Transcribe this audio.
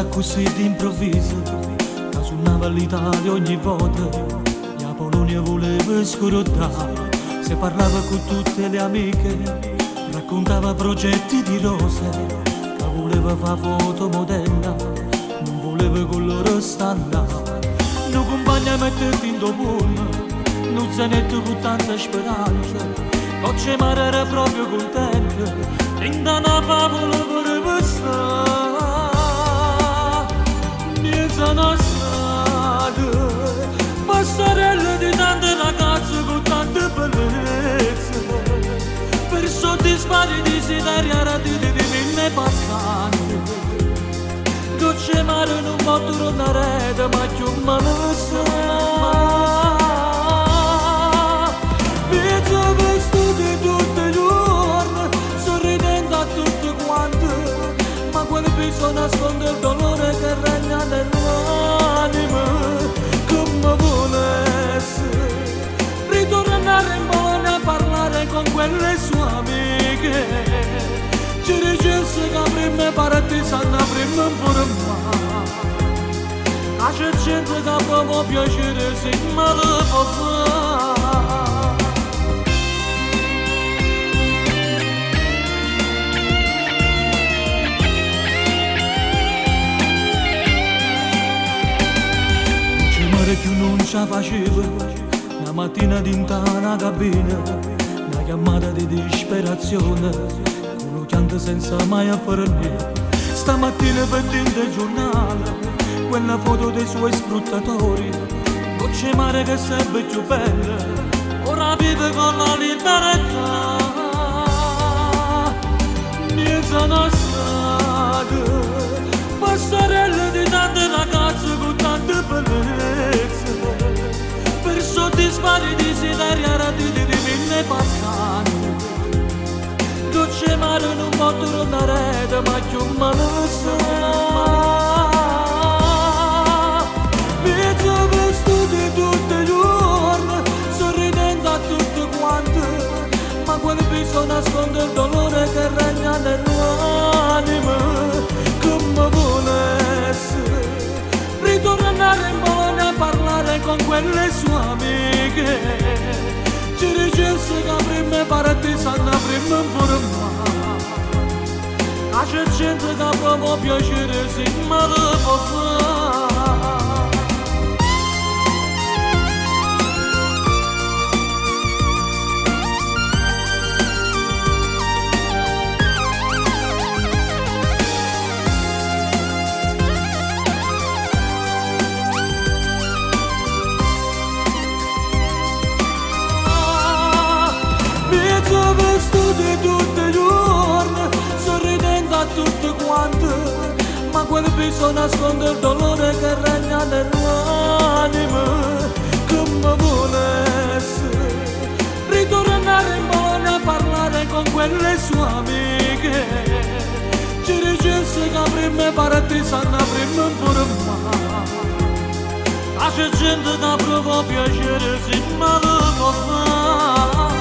così d'improvviso, che suonava l'Italia ogni volta, la Polonia voleva scordare, se parlava con tutte le amiche, raccontava progetti di rose, che voleva fare foto modella, non voleva con loro stare, non compagna a metterti in dopo, non zanetto con tanta speranza, oggi mare era proprio contento, in da una favola voleva stare. Mi sono stato pastorello di tante ragazze con tante bellezze, per soddisfare i desideri araditi di mille passanti. Dolce mare non può tornare, ma più male sta. Quel viso nasconde il dolore che regna nell'anima, come volesse ritornare in Polonia a parlare con quelle sue amiche, ci dicesse che prima partigiana prima pure ma c'è gente che proprio piacere si male può fare. Più non ce la faceva, una mattina dinta una cabina, una chiamata di disperazione, uno chianta senza mai affermare. Stamattina per il giornale, quella foto dei suoi sfruttatori, non c'è mare che sempre più bella, ora vive con la libertà. Mi sono stato pastorello di tante ragazze con tante bellezze, per soddisfare i desideri araditi di mille passanti. Dolce mare non può tornare, ma più male sta. Mi sono vestuti tutti i giorni, sorridendo a tutti quanti, ma quel viso nasconde il dolore che regna nell'anima. Come volesse ritornare in Polonia a parlare con quelle sue amiche, ci dicesse che prima partigiana prima pure ma c'è gente che proprio piacere si male può fare. Vestuti tutti i giorni, sorridendo a tutti quanti, ma quel viso nasconde il dolore che regna nell'anima. Come volesse ritornare in Polonia a parlare con quelle sue amiche, ci dicesse che prima partigiana prima pure ma c'è gente che prova piacere si male può fare.